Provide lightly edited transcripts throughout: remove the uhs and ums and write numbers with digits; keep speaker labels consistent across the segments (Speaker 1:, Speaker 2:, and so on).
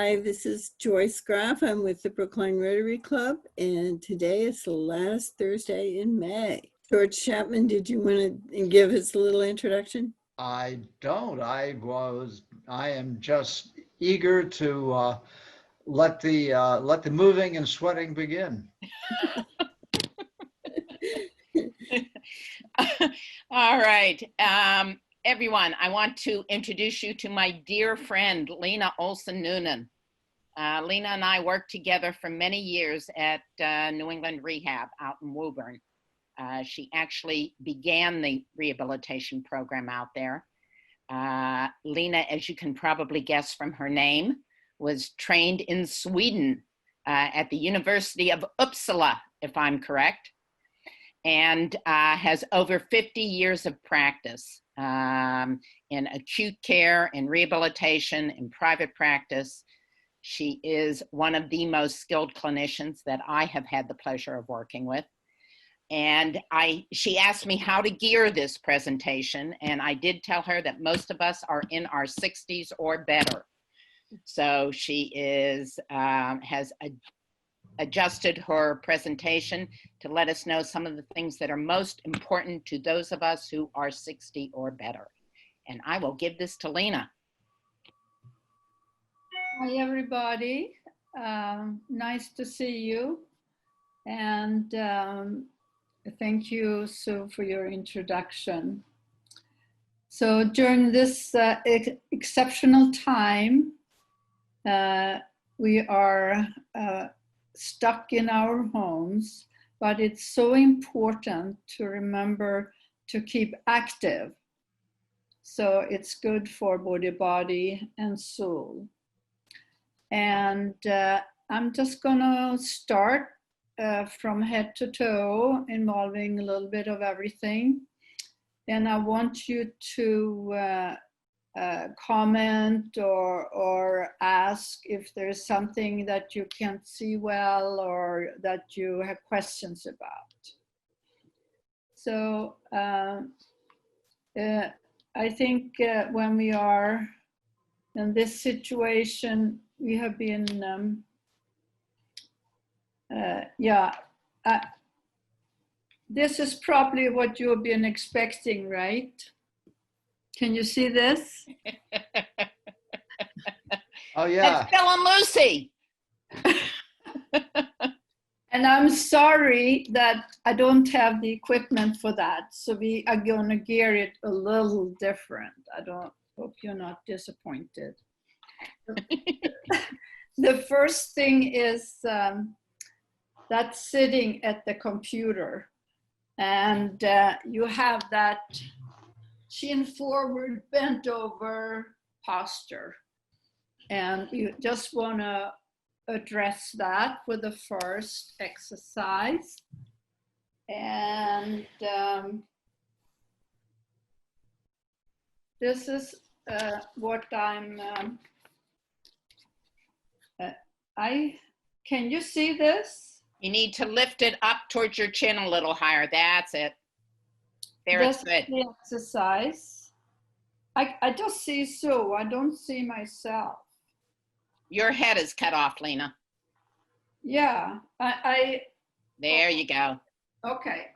Speaker 1: Hi, this is Joyce Graff. I'm with the Brookline Rotary Club, and today is the last Thursday in May. George Chapman, did you want to give us a little introduction?
Speaker 2: I don't. I am just eager to let the moving and sweating begin.
Speaker 3: All right. Everyone, I want to introduce you to my dear friend, Lena Olsson Noonan. Lena and I worked together for many years at New England Rehab out in Woburn. She actually began the rehabilitation program out there. Lena, as you can probably guess from her name, was trained in Sweden at the University of Uppsala, if I'm correct, and has over 50 years of practice in acute care, in rehabilitation, in private practice. She is one of the most skilled clinicians that I have had the pleasure of working with. And she asked me how to gear this presentation, and I did tell her that most of us are in our 60s or better. So she has adjusted her presentation to let us know some of the things that are most important to those of us who are 60 or better. And I will give this to Lena.
Speaker 4: Hi, everybody. Nice to see you. And thank you, Sue, for your introduction. So during this exceptional time, we are stuck in our homes, but it's so important to remember to keep active. So it's good for body and soul. And I'm just gonna start from head to toe, involving a little bit of everything. And I want you to comment or ask if there's something that you can't see well or that you have questions about. So I think when we are in this situation, we have been, this is probably what you've been expecting, right? Can you see this?
Speaker 2: Oh yeah.
Speaker 3: It's Bill and Lucy.
Speaker 4: And I'm sorry that I don't have the equipment for that. So we are gonna gear it a little different. I hope you're not disappointed. The first thing is that's sitting at the computer, and you have that chin forward, bent over posture. And you just want to address that with the first exercise. And this is what can you see this?
Speaker 3: You need to lift it up towards your chin a little higher. That's it. There, it's good.
Speaker 4: The exercise. I just see Sue. I don't see myself.
Speaker 3: Your head is cut off, Lena.
Speaker 4: Yeah,
Speaker 3: There you go.
Speaker 4: Okay.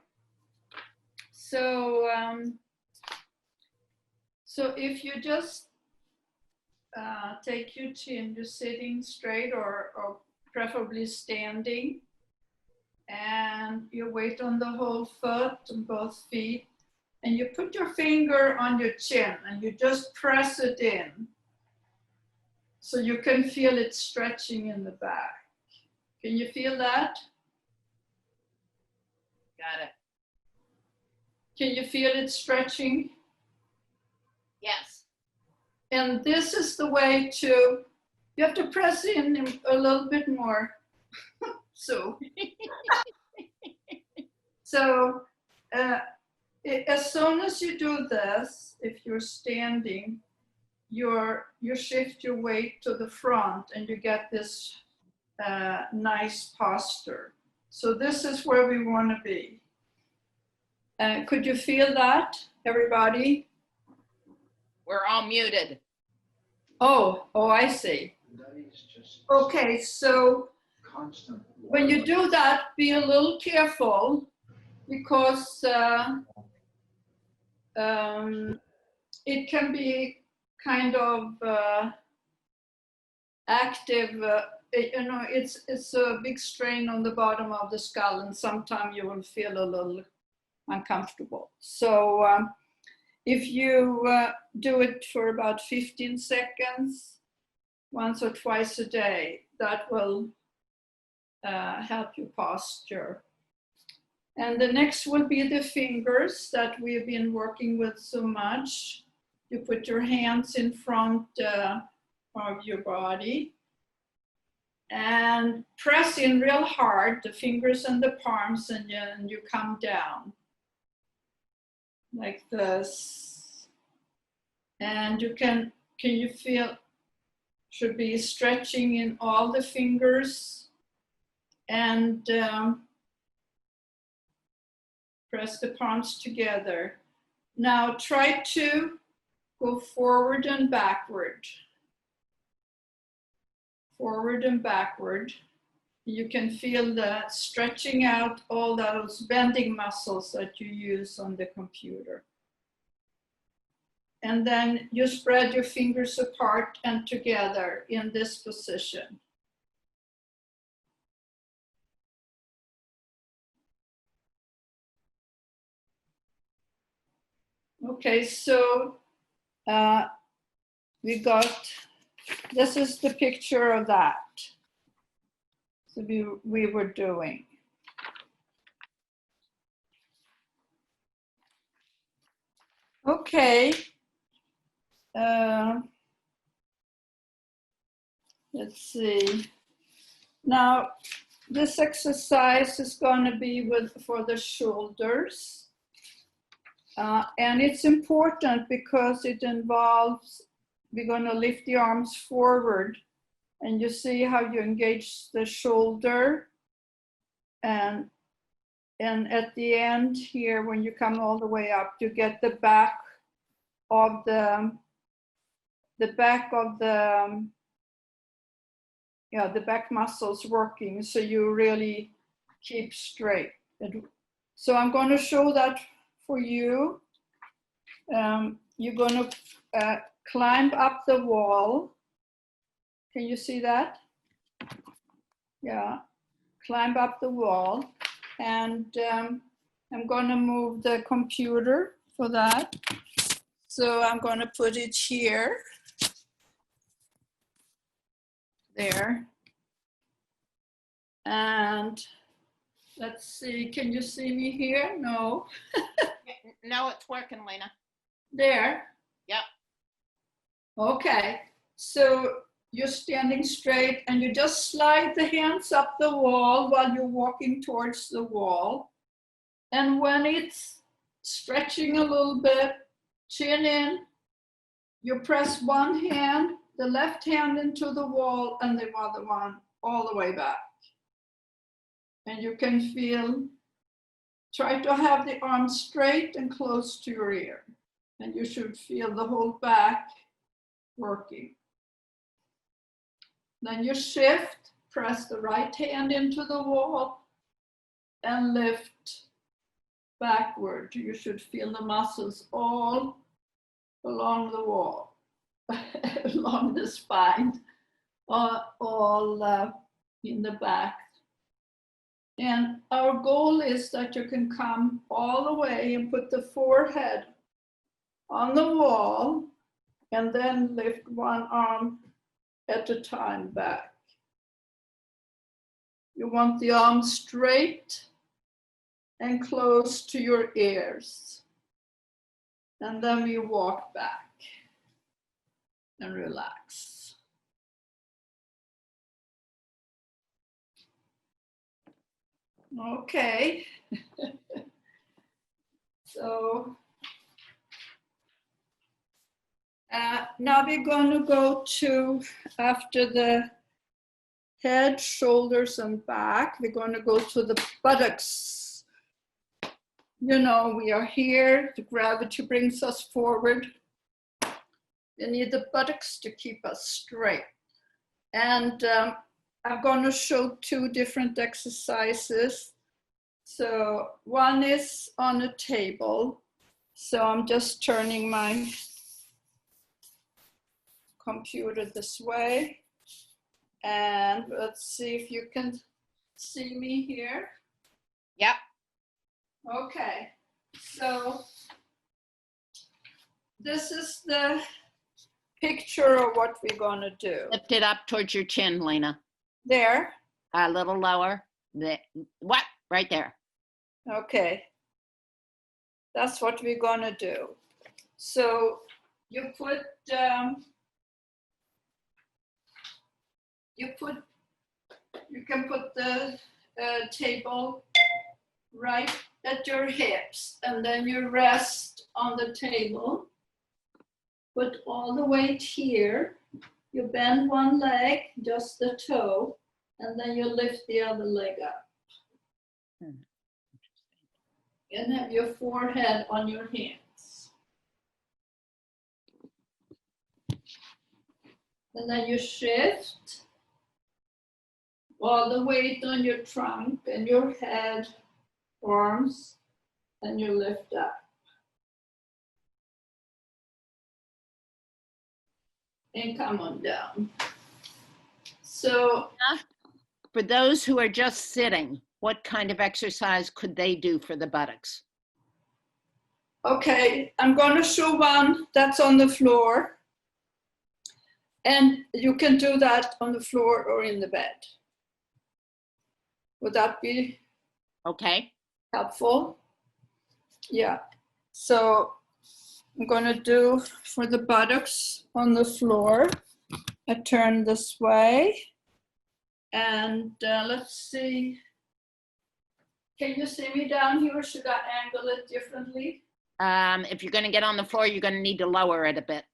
Speaker 4: So, so if you just take your chin, you're sitting straight or preferably standing, and you weight on the whole foot, on both feet, and you put your finger on your chin and you just press it in so you can feel it stretching in the back. Can you feel that?
Speaker 3: Got it.
Speaker 4: Can you feel it stretching?
Speaker 3: Yes.
Speaker 4: And this is the way to, you have to press in a little bit more. So as soon as you do this, if you're standing, you shift your weight to the front and you get this nice posture. So this is where we want to be. Could you feel that, everybody?
Speaker 3: We're all muted.
Speaker 4: Oh, I see.
Speaker 2: Today's just
Speaker 4: Okay, so
Speaker 2: constant.
Speaker 4: when you do that, be a little careful because it can be kind of active. You know, it's a big strain on the bottom of the skull, and sometimes you will feel a little uncomfortable. So if you do it for about 15 seconds, once or twice a day, that will help your posture. And the next will be the fingers that we've been working with so much. You put your hands in front of your body and press in real hard, the fingers and the palms, and you come down like this. And can you feel, should be stretching in all the fingers, and press the palms together. Now try to go forward and backward. Forward and backward. You can feel the stretching out all those bending muscles that you use on the computer. And then you spread your fingers apart and together in this position. Okay, so we got, this is the picture of that. So we were doing. Okay. Let's see. Now, this exercise is going to be for the shoulders. And it's important because it involves, we're going to lift the arms forward, and you see how you engage the shoulder, and at the end here, when you come all the way up, you get the back of the back muscles working, so you really keep straight. So I'm going to show that for you. You're going to climb up the wall. Can you see that? Yeah, climb up the wall. And I'm going to move the computer for that. So I'm going to put it here. There. And let's see, can you see me here? No.
Speaker 3: No, it's working, Lena.
Speaker 4: There.
Speaker 3: Yep.
Speaker 4: Okay, so you're standing straight and you just slide the hands up the wall while you're walking towards the wall. And when it's stretching a little bit, chin in, you press one hand, the left hand into the wall, and the other one all the way back. And you can feel, try to have the arms straight and close to your ear. And you should feel the whole back working. Then you shift, press the right hand into the wall and lift backward. You should feel the muscles all along the wall, along the spine, all in the back. And our goal is that you can come all the way and put the forehead on the wall and then lift one arm at a time back. You want the arm straight and close to your ears. And then we walk back and relax. Okay. So now we're going to go to, after the head, shoulders, and back, we're going to go to the buttocks. You know, we are here, the gravity brings us forward. We need the buttocks to keep us straight. And I'm going to show two different exercises. So one is on a table. So I'm just turning my computer this way. And let's see if you can see me here.
Speaker 3: Yep.
Speaker 4: Okay, so this is the picture of what we're gonna do.
Speaker 3: Lift it up towards your chin, Lena.
Speaker 4: There,
Speaker 3: A little lower. What? Right there.
Speaker 4: okay. That's what we're gonna do. So you can put the table right at your hips, and then you rest on the table. Put all the weight here. You bend one leg, just the toe, and then you lift the other leg up. And have your forehead on your hands. And then you shift all the weight on your trunk and your head, arms, and you lift up. And come on down. So
Speaker 3: For those who are just sitting, what kind of exercise could they do for the buttocks?
Speaker 4: okay, I'm going to show one that's on the floor. And you can do that on the floor or in the bed. Would that be
Speaker 3: Okay.
Speaker 4: helpful? Yeah. So I'm going to do for the buttocks on the floor. I turn this way. And let's see. Can you see me down here, or should I angle it differently?
Speaker 3: If you're going to get on the floor, you're going to need to lower it a bit.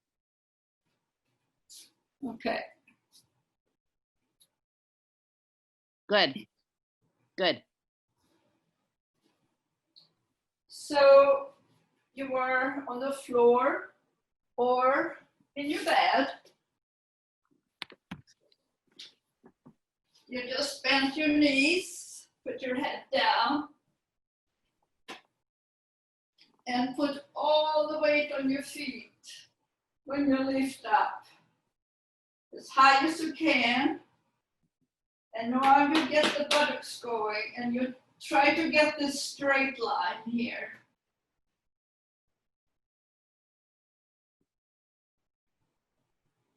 Speaker 4: Okay.
Speaker 3: Good. Good.
Speaker 4: So you are on the floor or in your bed. You just bend your knees, put your head down, and put all the weight on your feet when you lift up as high as you can. And now you get the buttocks going, and you try to get this straight line here.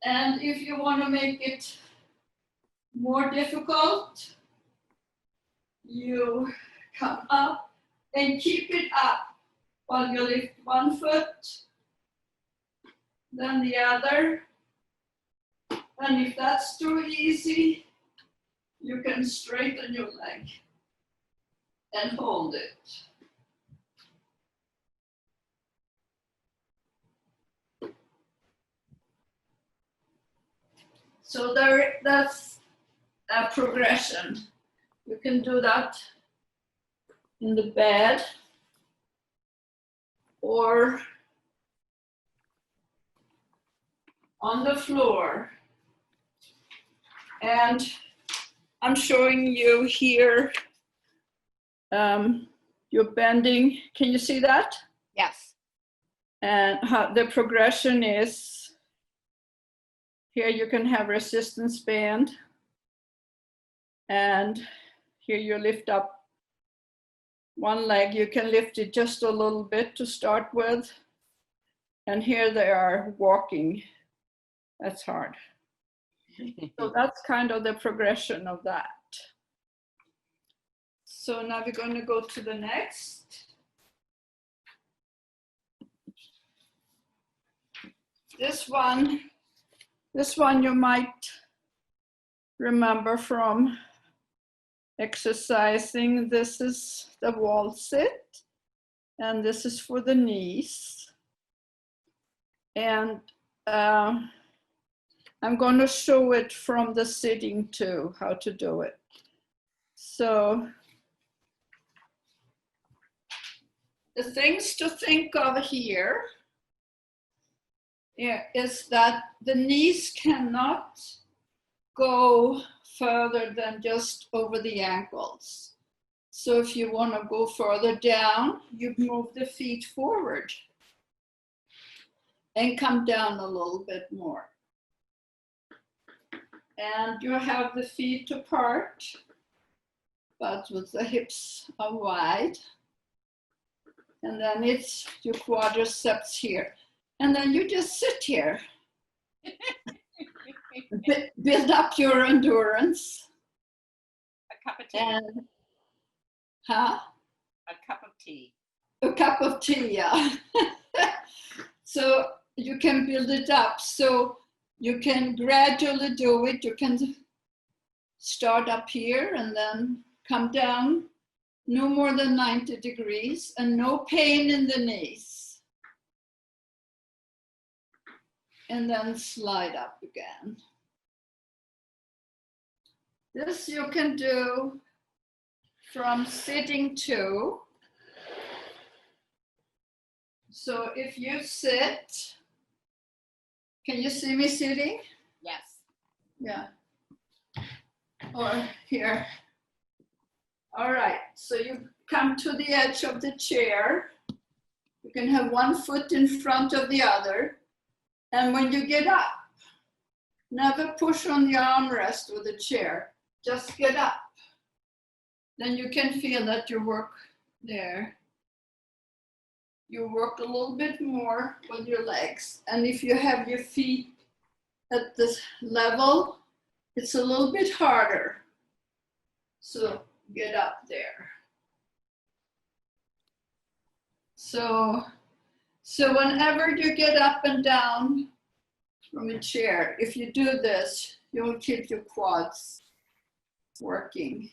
Speaker 4: And if you want to make it more difficult, you come up and keep it up while you lift one foot, then the other. And if that's too easy, you can straighten your leg and hold it. So that's a progression. You can do that in the bed or on the floor. And I'm showing you here, you're bending. Can you see that?
Speaker 3: Yes.
Speaker 4: And how the progression is, here you can have resistance band. And here you lift up one leg. You can lift it just a little bit to start with. And here they are walking. That's hard. So that's kind of the progression of that. So now we're going to go to the next. This one you might remember from exercising. This is the wall sit, and this is for the knees. And I'm going to show it from the sitting too, how to do it. So the things to think of here is that the knees cannot go further than just over the ankles. So if you want to go further down, you move the feet forward and come down a little bit more. And you have the feet apart, but with the hips are wide. And then it's your quadriceps here. And then you just sit here. Build up your endurance.
Speaker 3: A cup of tea.
Speaker 4: And, huh?
Speaker 3: A cup of tea.
Speaker 4: A cup of tea, yeah. So you can build it up. So you can gradually do it. You can start up here and then come down, no more than 90 degrees and no pain in the knees. And then slide up again. This you can do from sitting too. So if you sit, can you see me sitting?
Speaker 3: Yes.
Speaker 4: Yeah. Or here. All right, so you come to the edge of the chair. You can have one foot in front of the other. And when you get up, never push on the armrest or the chair, just get up. Then you can feel that you work there. You work a little bit more with your legs. And if you have your feet at this level, it's a little bit harder. So get up there. So whenever you get up and down from a chair, if you do this, you'll keep your quads working.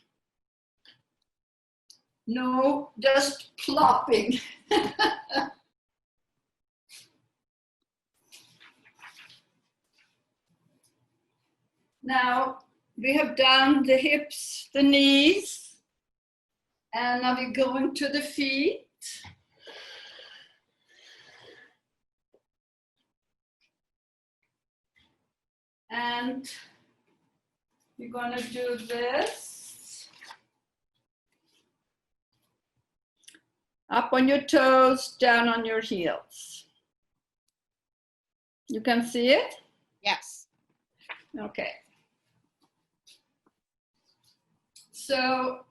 Speaker 4: No, just plopping. Now we have done the hips, the knees, and now we're going to the feet. And we're going to do this. Up on your toes, down on your heels. You can see it?
Speaker 3: Yes.
Speaker 4: Okay. So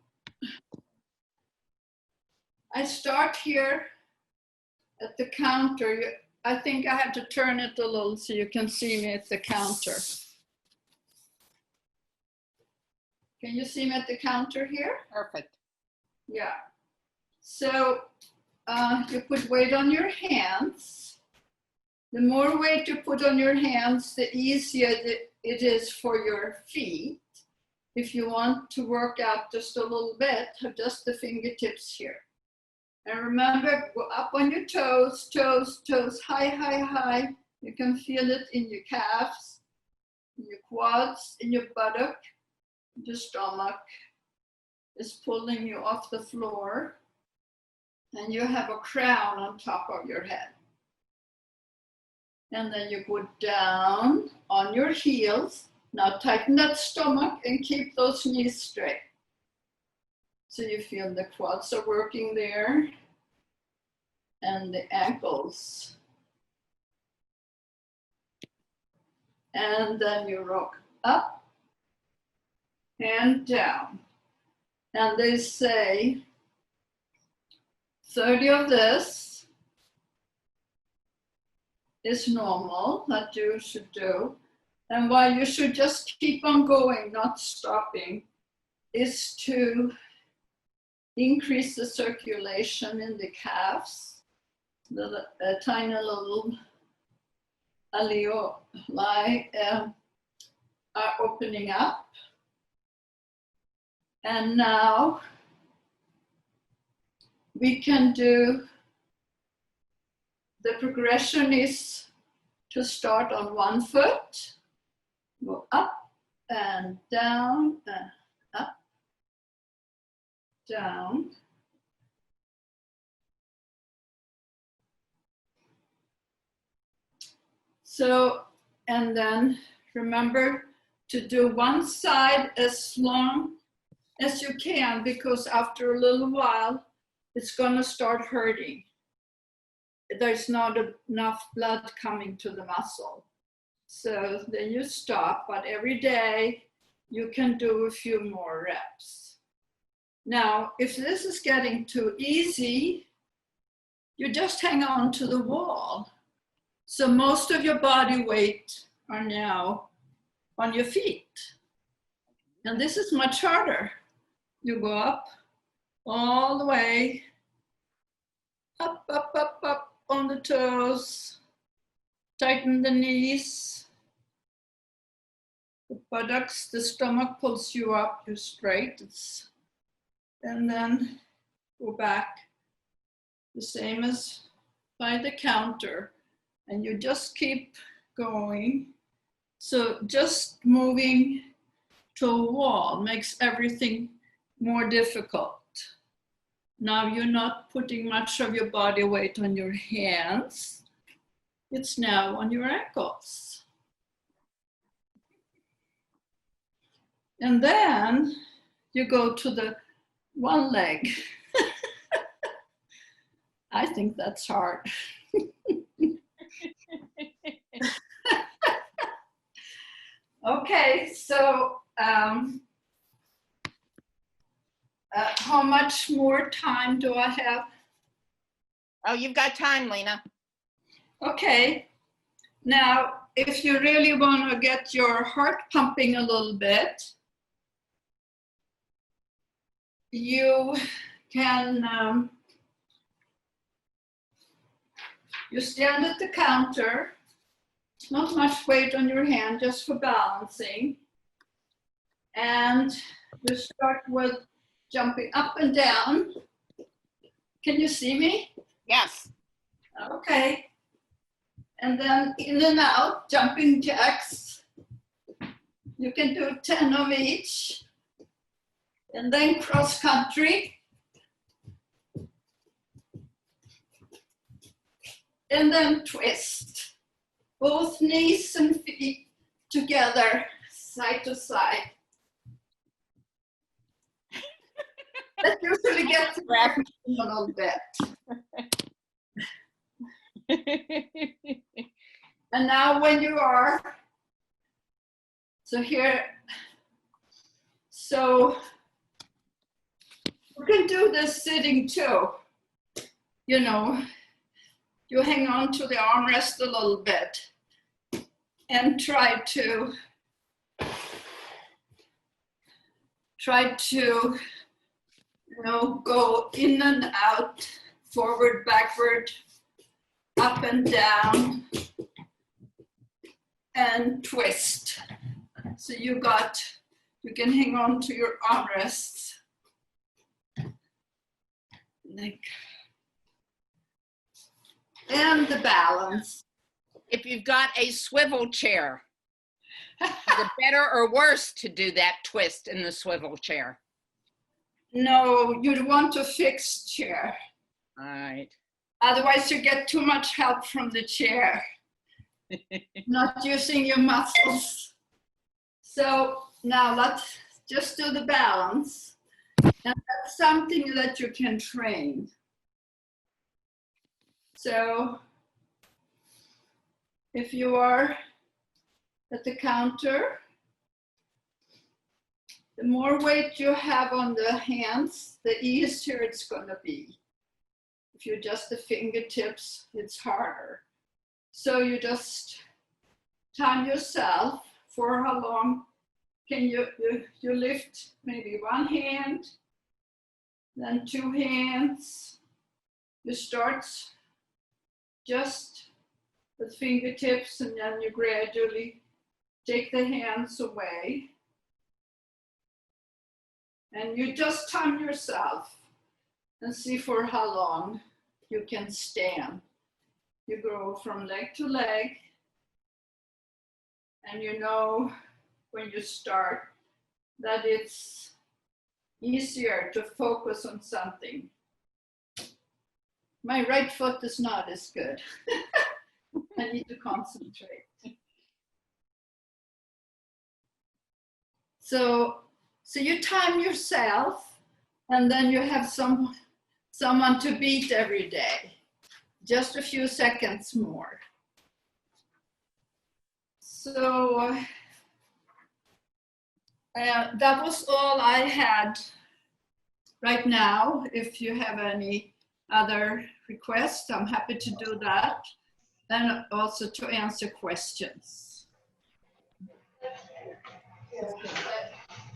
Speaker 4: I start here at the counter. I think I have to turn it a little so you can see me at the counter. Can you see me at the counter here?
Speaker 3: Perfect.
Speaker 4: Yeah. So you put weight on your hands. The more weight you put on your hands, the easier it is for your feet. If you want to work out just a little bit, adjust the fingertips here. And remember, go up on your toes, toes, toes, high, high, high. You can feel it in your calves, in your quads, in your buttock. Your stomach is pulling you off the floor. And you have a crown on top of your head. And then you go down on your heels. Now tighten that stomach and keep those knees straight. So you feel the quads are working there and the ankles. And then you rock up and down. And they say 30 of this is normal that you should do. And why you should just keep on going, not stopping, is to increase the circulation in the calves. The tiny little alveoli are opening up. And now we can do, the progression is to start on one foot, go up and down, up, down. So, and then remember to do one side as long as you can, because after a little while, it's going to start hurting. There's not enough blood coming to the muscle. So then you stop, but every day you can do a few more reps. Now, if this is getting too easy, you just hang on to the wall. So most of your body weight are now on your feet. And this is much harder. You go up all the way, up, up, up, up on the toes, tighten the knees, the buttocks, the stomach pulls you up, you're straight. And then go back, the same as by the counter. And you just keep going. So just moving to a wall makes everything more difficult. Now you're not putting much of your body weight on your hands. It's now on your ankles. And then you go to the one leg. I think that's hard. Okay, so how much more time do I have?
Speaker 3: Oh, you've got time, Lena.
Speaker 4: Okay, now if you really want to get your heart pumping a little bit, you can, you stand at the counter, not much weight on your hand, just for balancing. And you start with jumping up and down. Can you see me?
Speaker 3: Yes.
Speaker 4: Okay. And then in and out, jumping jacks. You can do 10 of each. And then cross country. And then twist. Both knees and feet together, side to side. That usually gets the breath a little bit. And now when you are, so here, so you can do this sitting too. You know, you hang on to the armrest a little bit and try to you know, go in and out, forward, backward, up and down, and twist. So you can hang on to your armrests. And the balance.
Speaker 3: If you've got a swivel chair, is it better or worse to do that twist in the swivel chair?
Speaker 4: No, you'd want a fixed chair.
Speaker 3: All right.
Speaker 4: Otherwise you get too much help from the chair. Not using your muscles. So now let's just do the balance. And that's something that you can train. So if you are at the counter, the more weight you have on the hands, the easier it's going to be. If you're just the fingertips, it's harder. So you just time yourself for how long can you lift maybe one hand, then two hands. You start just with fingertips and then you gradually take the hands away. And you just time yourself and see for how long you can stand. You go from leg to leg, and you know when you start that it's easier to focus on something. My right foot is not as good. I need to concentrate. So you time yourself, and then you have someone to beat every day. Just a few seconds more. So that was all I had right now. If you have any other requests, I'm happy to do that, and also to answer questions.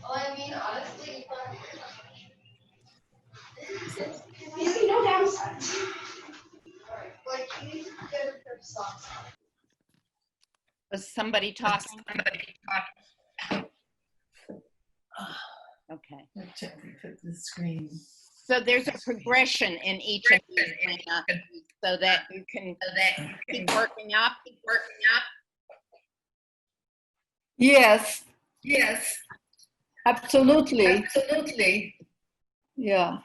Speaker 5: Well, I mean, honestly, you see no downside. Like, you need to get a pair of socks.
Speaker 3: Was somebody talking? Okay.
Speaker 6: The screen.
Speaker 3: So there's a progression in each of these, Lena, so that you can keep working up.
Speaker 4: Yes, absolutely. Yeah.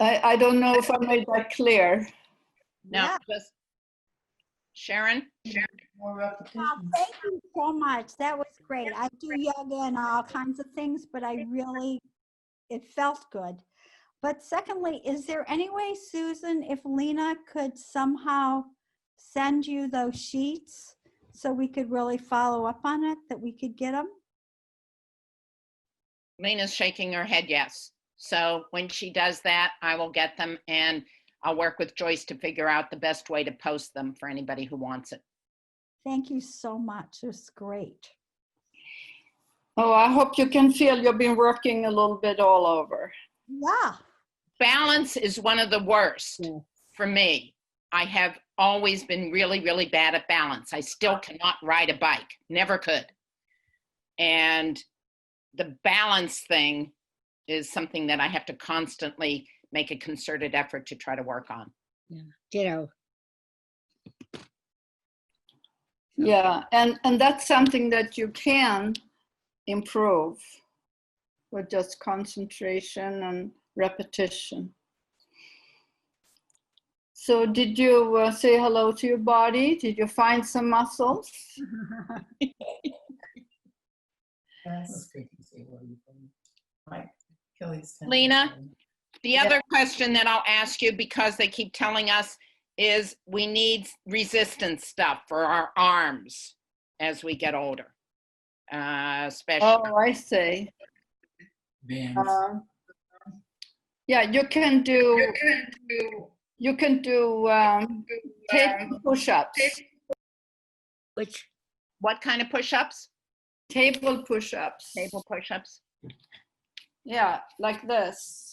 Speaker 4: I don't know if I made that clear.
Speaker 3: Now,
Speaker 7: Yeah.
Speaker 3: just Sharon?
Speaker 6: More
Speaker 7: Thank
Speaker 6: repetitions.
Speaker 7: you so much. That was great. I do yoga and all kinds of things, but it felt good. But secondly, is there any way, Susan, if Lena could somehow send you those sheets so we could really follow up on it, that we could get them?
Speaker 3: Lena's shaking her head yes. So when she does that, I will get them, and I'll work with Joyce to figure out the best way to post them for anybody who wants it.
Speaker 7: Thank you so much. It's great.
Speaker 4: Oh, I hope you can feel you've been working a little bit all over.
Speaker 7: Yeah.
Speaker 3: Balance is one of the worst for me. I have always been really, really bad at balance. I still cannot ride a bike, never could. And the balance thing is something that I have to constantly make a concerted effort to try to work on.
Speaker 7: Yeah. Ditto.
Speaker 4: Yeah, and that's something that you can improve with just concentration and repetition. So did you say hello to your body? Did you find some muscles?
Speaker 6: Yes. Right. Kelly's
Speaker 3: Lena? The other question that I'll ask you, because they keep telling us, is we need resistance stuff for our arms as we get older, especially.
Speaker 4: Oh, I see.
Speaker 6: bands.
Speaker 4: Yeah, you can do table push-ups.
Speaker 3: What kind of push-ups?
Speaker 4: Table push-ups.
Speaker 3: Table push-ups.
Speaker 4: Yeah, like this.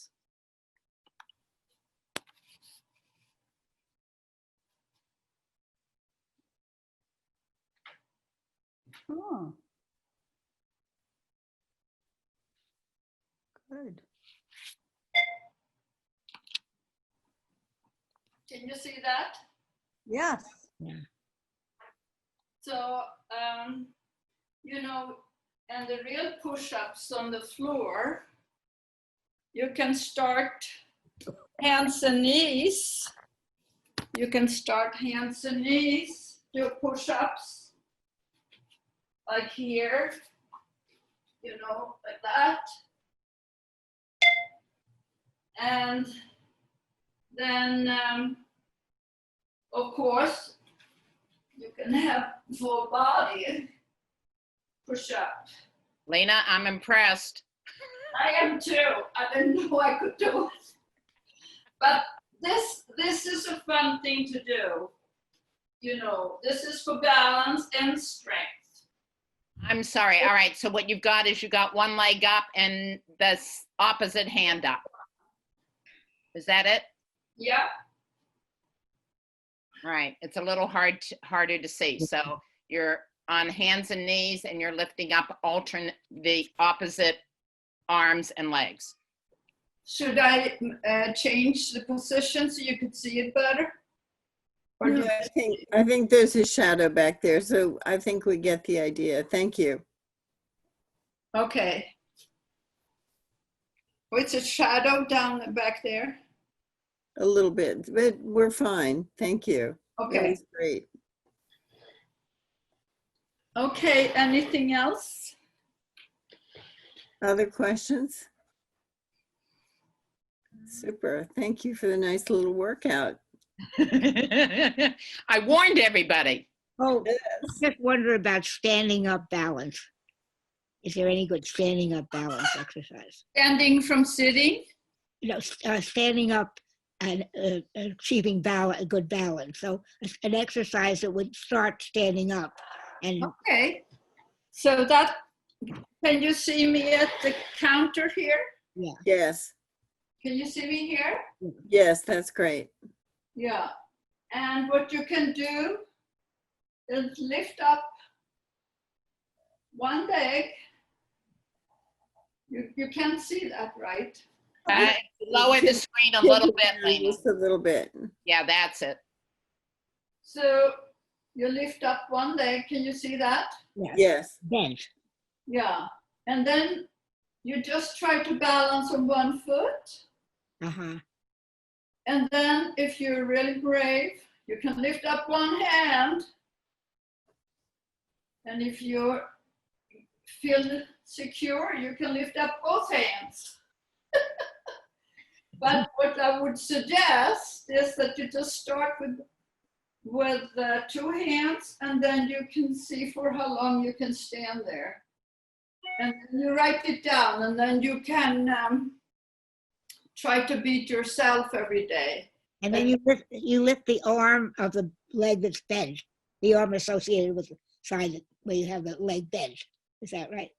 Speaker 7: Oh. Good.
Speaker 4: Can you see that?
Speaker 7: Yes.
Speaker 4: So, you know, and the real push-ups on the floor, you can start hands and knees. You can start hands and knees, do push-ups. Like here, you know, like that. And then, of course, you can have full body push-up.
Speaker 3: Lena, I'm impressed.
Speaker 4: I am too. I didn't know I could do it. But this is a fun thing to do. You know, this is for balance and strength.
Speaker 3: I'm sorry. All right. So what you've got is you got one leg up and the opposite hand up. Is that it?
Speaker 4: Yeah.
Speaker 3: Right. It's a little harder to see. So you're on hands and knees and you're lifting up the opposite arms and legs.
Speaker 4: Should I change the position so you could see it better? Or
Speaker 1: No, I think there's a shadow back there, so I think we get the idea. Thank you.
Speaker 4: Okay. Oh, it's a shadow down back there.
Speaker 1: A little bit, but we're fine. Thank you. That
Speaker 4: Okay.
Speaker 1: was great.
Speaker 4: Okay, anything else?
Speaker 1: Other questions? Super. Thank you for the nice little workout.
Speaker 3: I warned everybody.
Speaker 8: Oh, just wonder about standing up balance. Is there any good standing up balance exercise?
Speaker 4: Standing from sitting?
Speaker 8: You know, standing up and achieving balance, good balance. So an exercise that would start standing up. And
Speaker 4: Okay. So that, can you see me at the counter here?
Speaker 8: yeah,
Speaker 1: Yes.
Speaker 4: Can you see me here?
Speaker 1: Yes, that's great.
Speaker 4: Yeah. And what you can do is lift up one leg. You can't see that, right?
Speaker 3: Lower the screen a little bit, Lena.
Speaker 1: Just a little bit.
Speaker 3: Yeah, that's it.
Speaker 4: So you lift up one leg. Can you see that?
Speaker 8: yes.
Speaker 1: Yes.
Speaker 8: Bench.
Speaker 4: Yeah. And then you just try to balance on one foot.
Speaker 8: Uh-huh.
Speaker 4: And then if you're really brave, you can lift up one hand. And if you feel secure, you can lift up both hands. But what I would suggest is that you just start with two hands, and then you can see for how long you can stand there. And you write it down, and then you can try to beat yourself every day.
Speaker 8: And then you lift the arm of the leg that's bent, the arm associated with the side where you have the leg bent. Is that right?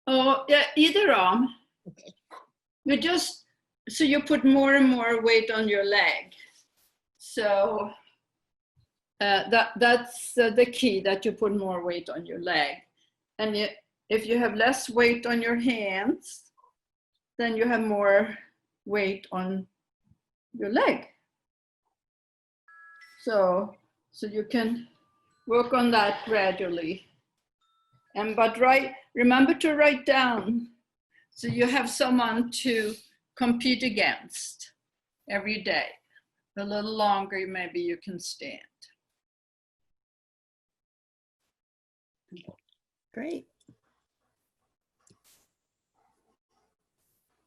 Speaker 4: Oh, yeah, either arm.
Speaker 8: Okay.
Speaker 4: You just, so you put more and more weight on your leg. So that's the key, that you put more weight on your leg. And if you have less weight on your hands, then you have more weight on your leg. So you can work on that gradually. But remember to write down, so you have someone to compete against every day. A little longer, maybe you can stand.
Speaker 1: Great.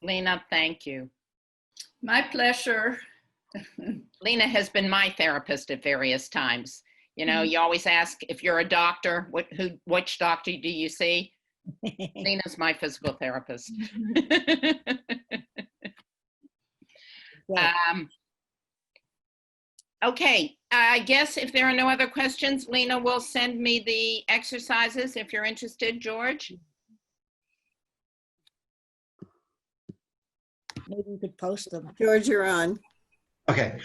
Speaker 3: Lena, thank you.
Speaker 4: My pleasure.
Speaker 3: Lena has been my therapist at various times. You know, you always ask if you're a doctor, which doctor do you see? Lena's my physical therapist. Okay, I guess if there are no other questions, Lena will send me the exercises if you're interested, George.
Speaker 8: Maybe you could post them.
Speaker 1: George, you're on.
Speaker 2: Okay.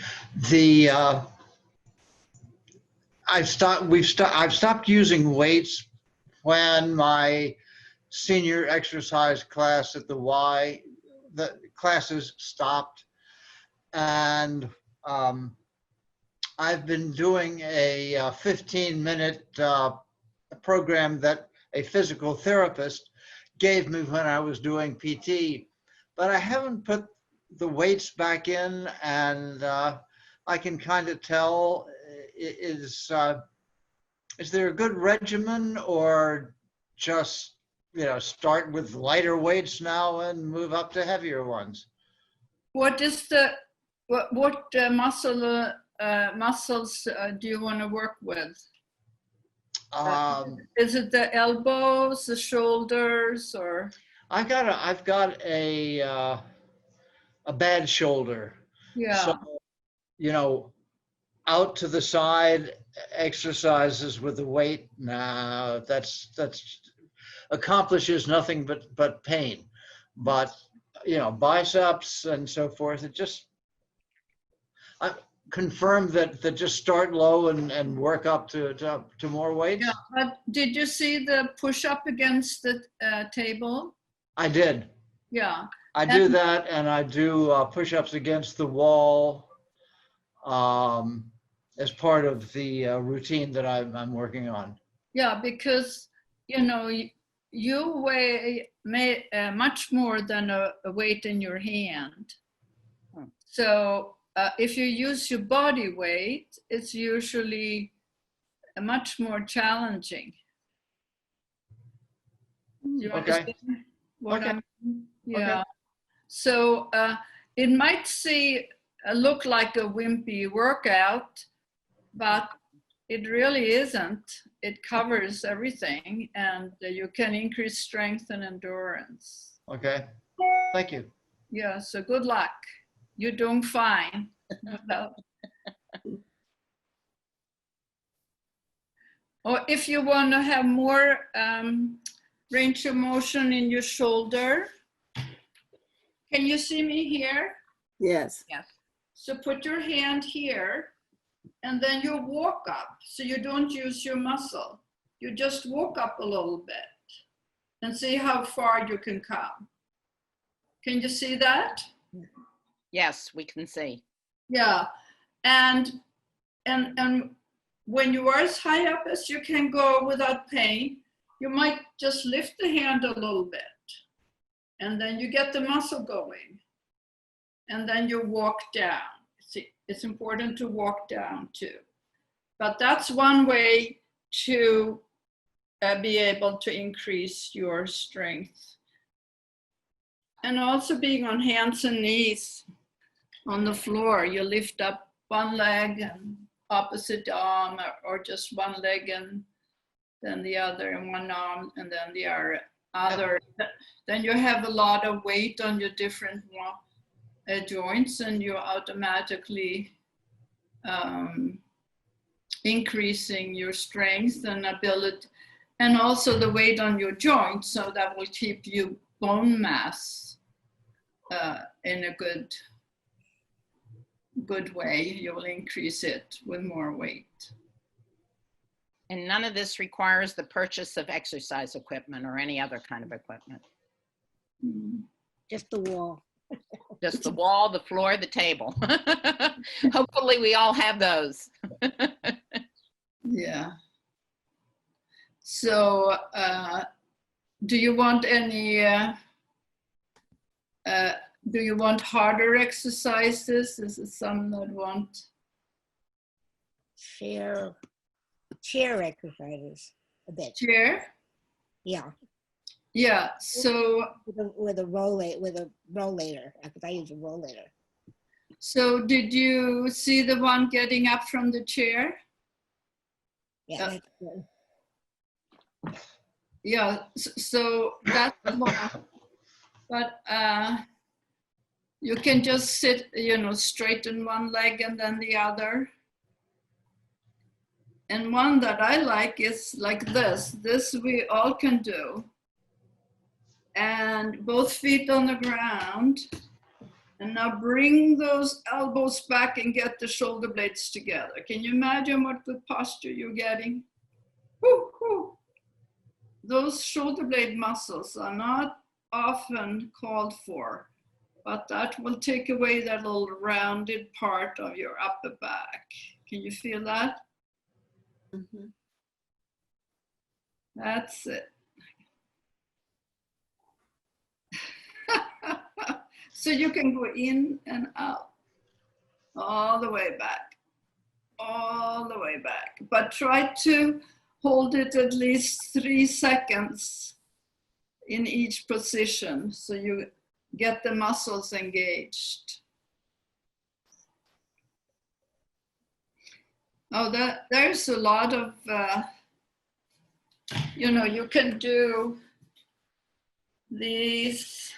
Speaker 2: I've stopped using weights when my senior exercise class at the Y, the classes stopped. And I've been doing a 15-minute program that a physical therapist gave me when I was doing PT, but I haven't put the weights back in, and I can kind of tell, is there a good regimen, or just, start with lighter weights now and move up to heavier ones?
Speaker 4: What is what muscles do you want to work with? Is it the elbows, the shoulders, or?
Speaker 2: I've got a bad shoulder.
Speaker 4: Yeah.
Speaker 2: So, out to the side exercises with the weight, nah, that's accomplishes nothing but pain. But biceps and so forth, I confirm that just start low and work up to more weights.
Speaker 4: Yeah, but did you see the push-up against the table?
Speaker 2: I did.
Speaker 4: Yeah.
Speaker 2: I do that, and I do push-ups against the wall as part of the routine that I'm working on.
Speaker 4: Yeah, because you weigh much more than a weight in your hand. So if you use your body weight, it's usually much more challenging. Do you
Speaker 2: Okay.
Speaker 4: understand what
Speaker 2: Okay.
Speaker 4: I mean? Yeah. So it might look like a wimpy workout, but it really isn't. It covers everything, and you can increase strength and endurance.
Speaker 2: Okay. Thank you.
Speaker 4: Yeah, so good luck. You're doing fine. Or if you want to have more range of motion in your shoulder, can you see me here?
Speaker 1: Yes.
Speaker 3: Yes.
Speaker 4: So put your hand here, and then you walk up. So you don't use your muscle. You just walk up a little bit and see how far you can come. Can you see that?
Speaker 3: Yes, we can see.
Speaker 4: Yeah. And when you are as high up as you can go without pain, you might just lift the hand a little bit. And then you get the muscle going. And then you walk down. See, it's important to walk down too. But that's one way to be able to increase your strength. And also being on hands and knees on the floor, you lift up one leg and opposite arm, or just one leg and then the other, and one arm and then the other. Then you have a lot of weight on your different joints, and you're automatically increasing your strength and ability, and also the weight on your joints, so that will keep you bone mass in a good way. You will increase it with more weight.
Speaker 3: And none of this requires the purchase of exercise equipment or any other kind of equipment.
Speaker 8: Just the wall.
Speaker 3: Just the wall, the floor, the table. Hopefully we all have those.
Speaker 4: Yeah. So do you want any, do you want harder exercises? Is it some that want?
Speaker 8: Chair exercises a bit.
Speaker 4: Chair?
Speaker 8: Yeah.
Speaker 4: Yeah, so
Speaker 8: With a rollator, because I use a rollator.
Speaker 4: so did you see the one getting up from the chair?
Speaker 8: Yeah. That's good.
Speaker 4: Yeah, so that's one. But you can just sit, straighten one leg and then the other. And one that I like is like this. This we all can do. And both feet on the ground. And now bring those elbows back and get the shoulder blades together. Can you imagine what good posture you're getting? Woo, woo. Those shoulder blade muscles are not often called for, but that will take away that little rounded part of your upper back. Can you feel that?
Speaker 1: Mm-hmm.
Speaker 4: That's it. So you can go in and out, all the way back, all the way back. But try to hold it at least 3 seconds in each position, so you get the muscles engaged. Oh, there's a lot of, you can do these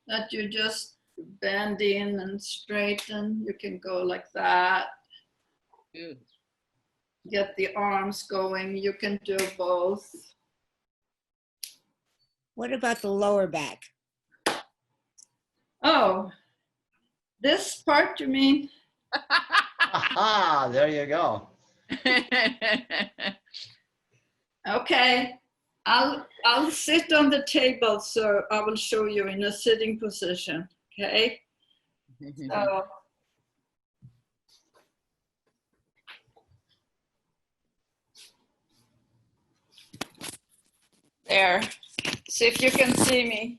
Speaker 4: that you just bend in and straighten. You can go like that.
Speaker 3: Good.
Speaker 4: Get the arms going. You can do both.
Speaker 8: What about the lower back?
Speaker 4: Oh, this part you mean?
Speaker 2: Aha, there you go.
Speaker 4: Okay, I'll sit on the table, so I will show you in a sitting position. Okay. So, there. See if you can see me.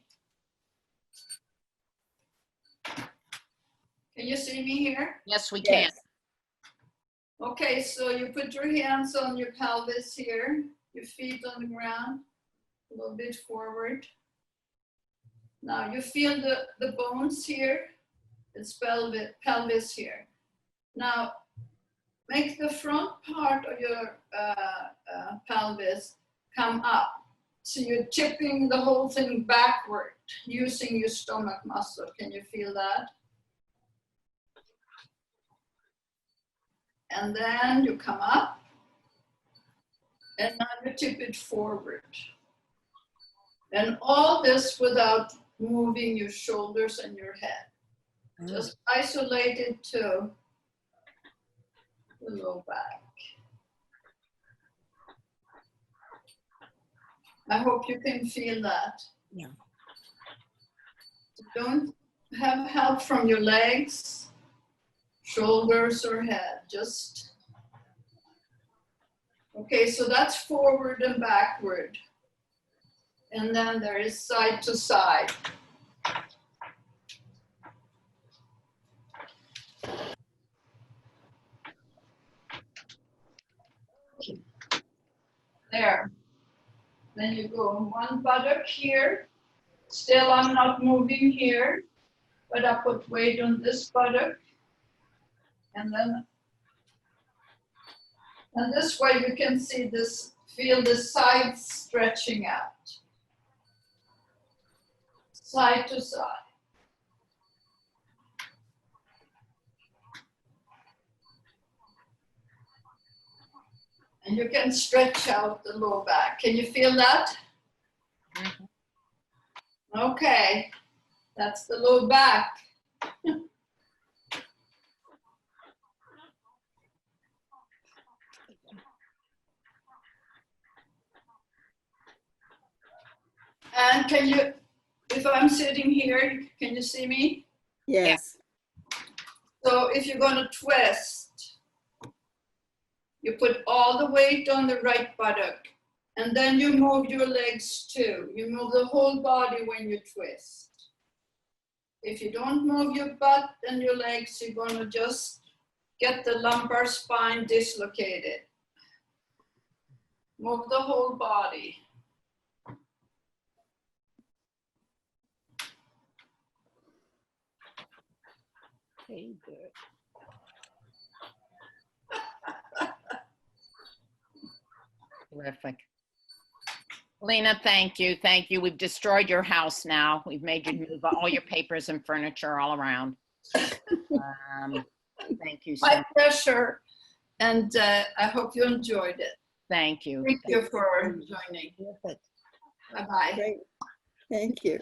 Speaker 4: Can you see me here?
Speaker 3: Yes, we can.
Speaker 4: Okay, so you put your hands on your pelvis here, Your feet on the ground, a little bit forward. Now you feel the bones here. It's pelvis here. Now make the front part of your pelvis come up. So you're tipping the whole thing backward using your stomach muscle. Can you feel that? And then you come up and now you tip it forward. And all this without moving your shoulders and your head. Just isolated to the low back. I hope you can feel that.
Speaker 8: Yeah.
Speaker 4: Don't have help from your legs, shoulders, or head. Just, okay, so that's forward and backward. And then there is side to side. There. Then you go one buttock here. Still, I'm not moving here, but I put weight on this buttock. And this way you can see this, feel the sides stretching out. Side to side. And you can stretch out the lower back. Can you feel that?
Speaker 3: Mhm.
Speaker 4: Okay, that's the lower back. And can you, if I'm sitting here, can you see me?
Speaker 1: Yes.
Speaker 4: So if you're going to twist, you put all the weight on the right buttock, and then you move your legs too. You move the whole body when you twist. If you don't move your butt and your legs, you're going to just get the lumbar spine dislocated. Move the whole body.
Speaker 8: Very good.
Speaker 3: Terrific. Lena, thank you. Thank you. We've destroyed your house now. We've made you move all your papers and furniture all around. Thank you so
Speaker 4: My
Speaker 3: much.
Speaker 4: pleasure. And I hope you enjoyed it.
Speaker 3: Thank you.
Speaker 4: Thank you for joining.
Speaker 8: Perfect.
Speaker 4: Bye-bye.
Speaker 1: Great. Thank you.